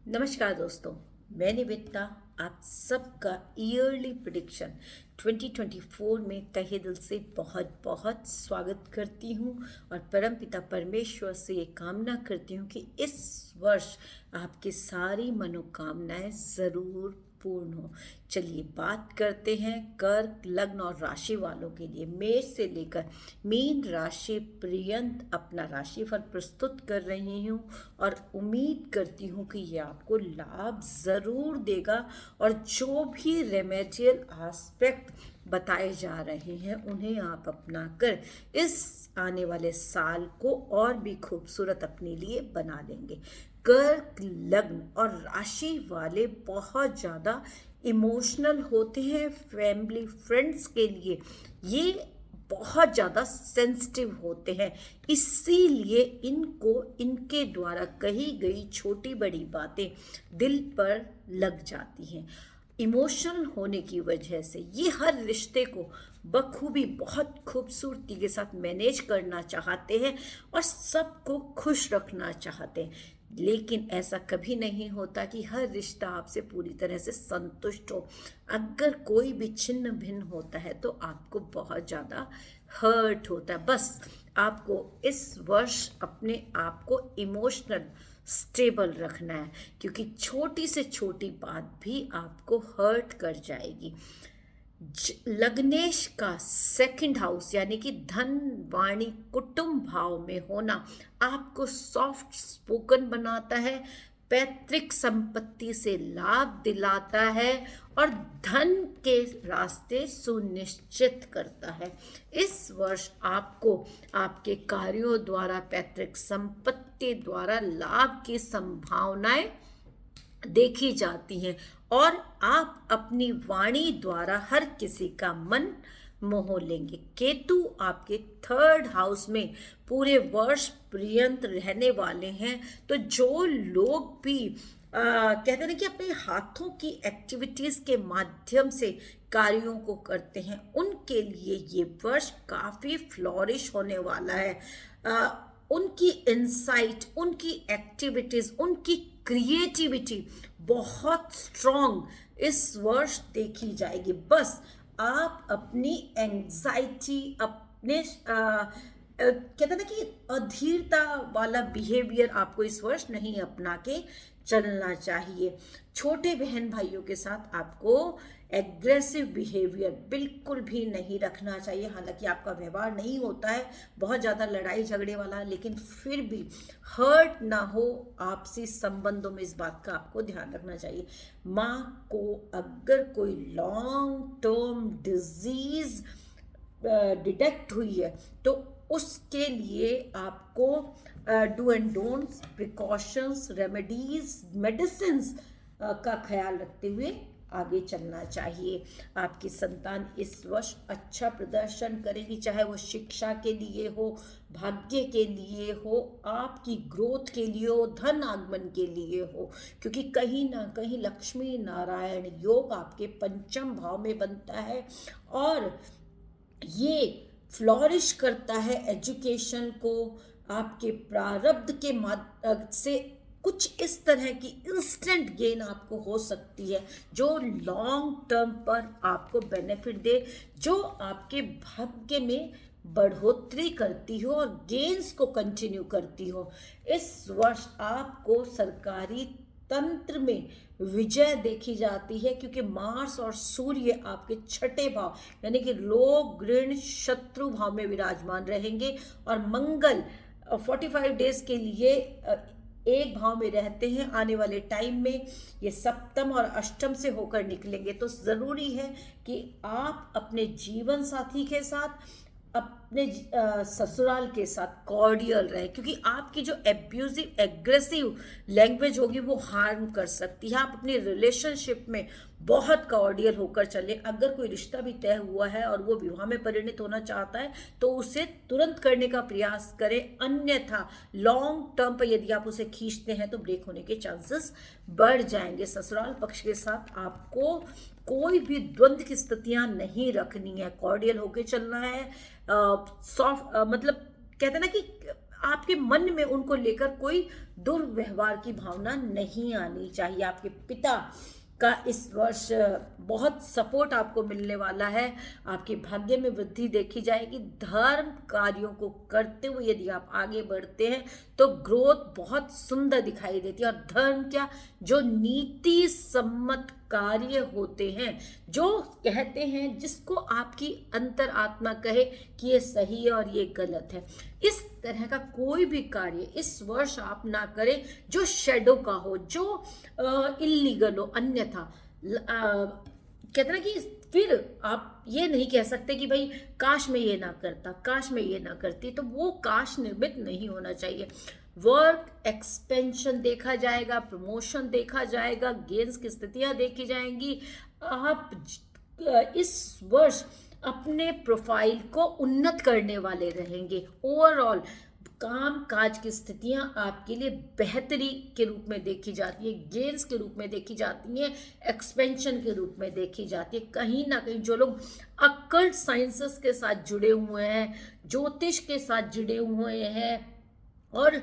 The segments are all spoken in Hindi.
नमस्कार दोस्तों, मैं निवेदिता आप सबका ईयरली प्रिडिक्शन 2024 में तहे दिल से बहुत बहुत स्वागत करती हूँ और परमपिता परमेश्वर से ये कामना करती हूँ कि इस वर्ष आपकी सारी मनोकामनाएं ज़रूर पूर्ण हो। चलिए बात करते हैं कर्क लग्न और राशि वालों के लिए। मेष से लेकर मीन राशि पर्यंत अपना राशिफल प्रस्तुत कर रही हूँ और उम्मीद करती हूँ कि ये आपको लाभ ज़रूर देगा और जो भी रेमेडियल एस्पेक्ट बताए जा रहे हैं उन्हें आप अपना कर इस आने वाले साल को और भी खूबसूरत अपने लिए बना लेंगे। कर्क लग्न और राशि वाले बहुत ज़्यादा इमोशनल होते हैं। फैमिली फ्रेंड्स के लिए ये बहुत ज़्यादा सेंसिटिव होते हैं, इसीलिए इनको इनके द्वारा कही गई छोटी बड़ी बातें दिल पर लग जाती हैं। इमोशनल होने की वजह से ये हर रिश्ते को बखूबी बहुत खूबसूरती के साथ मैनेज करना चाहते हैं और सबको खुश रखना चाहते हैं, लेकिन ऐसा कभी नहीं होता कि हर रिश्ता आपसे पूरी तरह से संतुष्ट हो। अगर कोई भी छिन्न भिन्न होता है तो आपको बहुत ज़्यादा हर्ट होता है। बस आपको इस वर्ष अपने आप को इमोशनल स्टेबल रखना है, क्योंकि छोटी से छोटी बात भी आपको हर्ट कर जाएगी। लग्नेश का सेकंड हाउस यानी कि धन वाणी कुटुंब भाव में होना आपको सॉफ्ट स्पोकन बनाता है, पैतृक संपत्ति से लाभ दिलाता है और धन के रास्ते सुनिश्चित करता है। इस वर्ष आपको आपके कार्यों द्वारा पैतृक संपत्ति द्वारा लाभ की संभावनाएं देखी जाती हैं और आप अपनी वाणी द्वारा हर किसी का मन मोह लेंगे। केतु आपके थर्ड हाउस में पूरे वर्ष पर्यंत रहने वाले हैं, तो जो लोग भी कहते हैं ना कि अपने हाथों की एक्टिविटीज़ के माध्यम से कार्यों को करते हैं, उनके लिए ये वर्ष काफ़ी फ्लॉरिश होने वाला है। उनकी इंसाइट, उनकी एक्टिविटीज़, उनकी क्रिएटिविटी बहुत स्ट्रॉन्ग इस वर्ष देखी जाएगी। बस आप अपनी एंजाइटी, अपने कहते हैं ना कि अधीरता वाला बिहेवियर आपको इस वर्ष नहीं अपना के चलना चाहिए। छोटे बहन भाइयों के साथ आपको एग्रेसिव बिहेवियर बिल्कुल भी नहीं रखना चाहिए। हालांकि आपका व्यवहार नहीं होता है बहुत ज़्यादा लड़ाई झगड़े वाला, लेकिन फिर भी हर्ट ना हो आपसी संबंधों में, इस बात का आपको ध्यान रखना चाहिए। माँ को अगर कोई लॉन्ग टर्म डिजीज डिटेक्ट हुई है तो उसके लिए आपको do and don'ts, precautions, remedies, medicines का ख्याल रखते हुए आगे चलना चाहिए। आपकी संतान इस वर्ष अच्छा प्रदर्शन करेगी, चाहे वो शिक्षा के लिए हो, भाग्य के लिए हो, आपकी ग्रोथ के लिए हो, धन आगमन के लिए हो, क्योंकि कहीं ना कहीं लक्ष्मी नारायण योग आपके पंचम भाव में बनता है और ये फ्लॉरिश करता है एजुकेशन को। आपके प्रारब्ध के माध्यम से कुछ इस तरह की इंस्टेंट गेन आपको हो सकती है जो लॉन्ग टर्म पर आपको बेनिफिट दे, जो आपके भाग्य में बढ़ोतरी करती हो और गेन्स को कंटिन्यू करती हो। इस वर्ष आपको सरकारी तंत्र में विजय देखी जाती है, क्योंकि मार्स और सूर्य आपके छठे भाव यानी कि लोग ऋण शत्रु भाव में विराजमान रहेंगे और मंगल 45 डेज के लिए एक भाव में रहते हैं। आने वाले टाइम में ये सप्तम और अष्टम से होकर निकलेंगे, तो ज़रूरी है कि आप अपने जीवन साथी के साथ, अपने ससुराल के साथ कॉर्डियल रहे, क्योंकि आपकी जो एब्यूजिव एग्रेसिव लैंग्वेज होगी वो हार्म कर सकती है। आप अपनी रिलेशनशिप में बहुत कॉर्डियल होकर चले। अगर कोई रिश्ता भी तय हुआ है और वो विवाह में परिणित होना चाहता है तो उसे तुरंत करने का प्रयास करें, अन्यथा लॉन्ग टर्म पर यदि आप उसे खींचते हैं तो ब्रेक होने के चांसेस बढ़ जाएंगे। ससुराल पक्ष के साथ आपको कोई भी द्वंद्व की स्थितियां नहीं रखनी है, कॉर्डियल होके चलना है। सॉफ्ट मतलब कहते हैं ना कि आपके मन में उनको लेकर कोई दुर्व्यवहार की भावना नहीं आनी चाहिए। आपके पिता का इस वर्ष बहुत सपोर्ट आपको मिलने वाला है। आपके भाग्य में वृद्धि देखी जाएगी। धर्म कार्यों को करते हुए यदि आप आगे बढ़ते हैं तो ग्रोथ बहुत सुंदर दिखाई देती है। और धर्म क्या, जो नीति सम्मत कार्य होते हैं, जो कहते हैं, जिसको आपकी अंतरात्मा कहे कि ये सही है और ये गलत है, इस तरह का कोई भी कार्य इस वर्ष आप ना करें जो शेडो का हो, जो इलीगल हो। अन्यथा कहते ना कि फिर आप ये नहीं कह सकते कि भाई काश मैं ये ना करता, काश मैं ये ना करती, तो वो काश निर्मित नहीं होना चाहिए। वर्क एक्सपेंशन देखा जाएगा, प्रमोशन देखा जाएगा, गेन्स की स्थितियां देखी जाएंगी। आप इस वर्ष अपने प्रोफाइल को उन्नत करने वाले रहेंगे। ओवरऑल काम काज की स्थितियां आपके लिए बेहतरी के रूप में देखी जाती है, गेन्स के रूप में देखी जाती हैं, एक्सपेंशन के रूप में देखी जाती है। कहीं ना कहीं जो लोग अकल्ट साइंसेस के साथ जुड़े हुए हैं, ज्योतिष के साथ जुड़े हुए हैं, और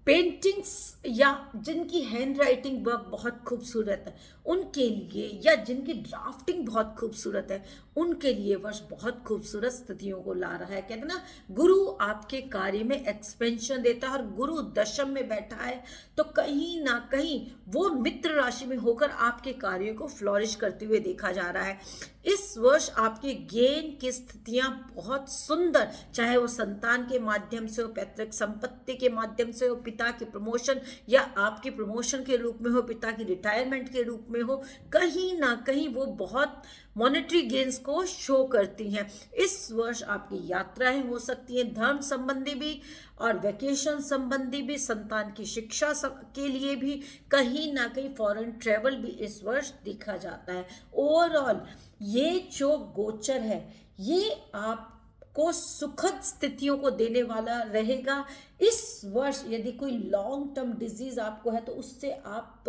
पेंटिंग्स या जिनकी हैंड राइटिंग वर्क बहुत खूबसूरत है उनके लिए, या जिनकी ड्राफ्टिंग बहुत खूबसूरत है उनके लिए वर्ष बहुत खूबसूरत स्थितियों को ला रहा है। कहते हैं ना, गुरु आपके कार्य में एक्सपेंशन देता है, और गुरु दशम में बैठा है तो कहीं ना कहीं वो मित्र राशि में होकर आपके कार्यों को फ्लॉरिश करते हुए देखा जा रहा है। इस वर्ष आपके गेन की स्थितियां बहुत सुंदर, चाहे वो संतान के माध्यम से हो, पैतृक संपत्ति के माध्यम से हो, पिता के प्रमोशन या आपके प्रमोशन के रूप में हो, पिता की रिटायरमेंट के रूप में हो, कहीं ना कहीं वो बहुत मॉनेटरी गेन्स को शो करती हैं। इस वर्ष आपकी यात्राएं हो सकती हैं, धर्म संबंधी भी और वैकेशन संबंधी भी, संतान की शिक्षा के लिए भी, कहीं ना कहीं फॉरेन ट्रेवल भी इस वर्ष देखा जाता है। ओवरऑल ये जो गोचर है ये आपको सुखद स्थितियों को देने वाला रहेगा। इस वर्ष यदि कोई लॉन्ग टर्म डिजीज आपको है तो उससे आप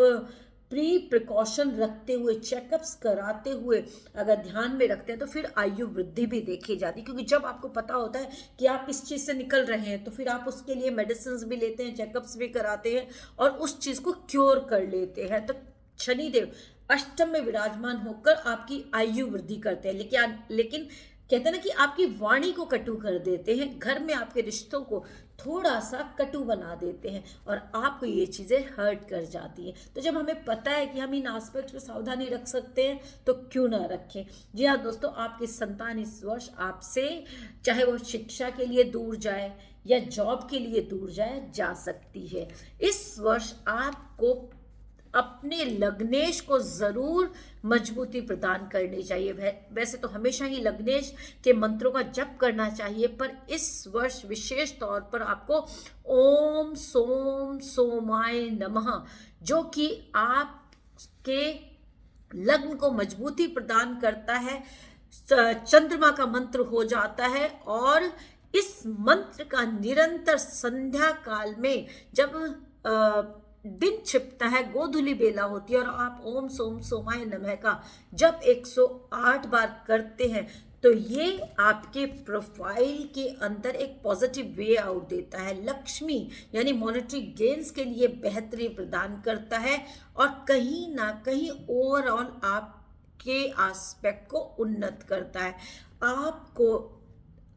प्रिकॉशन रखते हुए, चेकअप्स कराते हुए अगर ध्यान में रखते हैं तो फिर आयु वृद्धि भी देखी जाती है। क्योंकि जब आपको पता होता है कि आप इस चीज़ से निकल रहे हैं तो फिर आप उसके लिए मेडिसिन भी लेते हैं, चेकअप्स भी कराते हैं और उस चीज़ को क्योर कर लेते हैं। तो शनिदेव अष्टम में विराजमान होकर आपकी आयु वृद्धि करते हैं, लेकिन कहते हैं ना कि आपकी वाणी को कटु कर देते हैं, घर में आपके रिश्तों को थोड़ा सा कटु बना देते हैं और आपको ये चीज़ें हर्ट कर जाती हैं। तो जब हमें पता है कि हम इन एस्पेक्ट्स पे सावधानी रख सकते हैं तो क्यों ना रखें। जी हाँ दोस्तों, आपकी संतान इस वर्ष आपसे, चाहे वो शिक्षा के लिए दूर जाए या जॉब के लिए दूर जाए, जा सकती है। इस वर्ष आपको अपने लग्नेश को जरूर मजबूती प्रदान करनी चाहिए। वैसे तो हमेशा ही लग्नेश के मंत्रों का जप करना चाहिए, पर इस वर्ष विशेष तौर पर आपको ओम सोम सोमाय नमः, जो कि आपके लग्न को मजबूती प्रदान करता है, चंद्रमा का मंत्र हो जाता है। और इस मंत्र का निरंतर संध्या काल में जब दिन छिपता है, गोधूली बेला होती है और आप ओम सोम सोमाय नमः का जब 108 बार करते हैं तो ये आपके प्रोफाइल के अंदर एक पॉजिटिव वे आउट देता है। लक्ष्मी यानी मॉनेटरी गेन्स के लिए बेहतरी प्रदान करता है और कहीं ना कहीं ओवरऑल आपके एस्पेक्ट को उन्नत करता है। आपको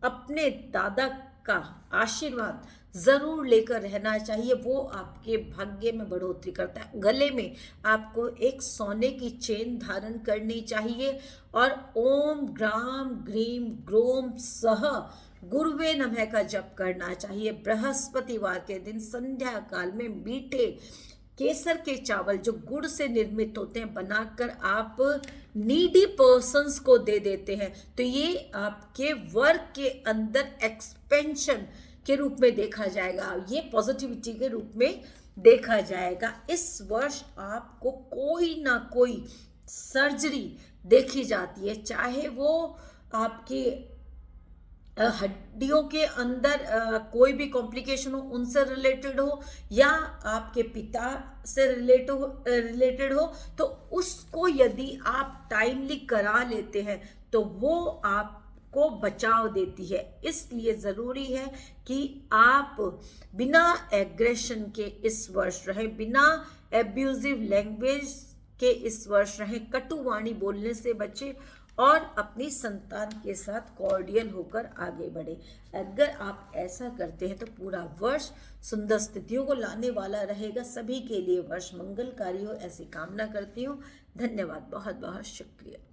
अपने दादा का आशीर्वाद जरूर लेकर रहना चाहिए, वो आपके भाग्य में बढ़ोतरी करता है। गले में आपको एक सोने की चेन धारण करनी चाहिए और ओम ग्राम ग्रीम ग्रोम सह गुरुवे नमः का जप करना चाहिए। बृहस्पतिवार के दिन संध्या काल में मीठे केसर के चावल जो गुड़ से निर्मित होते हैं बनाकर आप नीडी पर्सन्स को दे देते हैं तो ये आपके वर्क के अंदर एक्सपेंशन के रूप में देखा जाएगा, ये पॉजिटिविटी के रूप में देखा जाएगा। इस वर्ष आपको कोई ना कोई सर्जरी देखी जाती है, चाहे वो आपकी हड्डियों के अंदर कोई भी कॉम्प्लिकेशन हो उनसे रिलेटेड हो या आपके पिता से रिलेटेड हो, तो उसको यदि आप टाइमली करा लेते हैं तो वो आप को बचाव देती है। इसलिए ज़रूरी है कि आप बिना एग्रेशन के इस वर्ष रहें, बिना एब्यूजिव लैंग्वेज के इस वर्ष रहें, कटु वाणी बोलने से बचें और अपनी संतान के साथ कॉर्डियल होकर आगे बढ़े। अगर आप ऐसा करते हैं तो पूरा वर्ष सुंदर स्थितियों को लाने वाला रहेगा। सभी के लिए वर्ष मंगलकारी हो ऐसी कामना करती हूँ। धन्यवाद, बहुत बहुत शुक्रिया।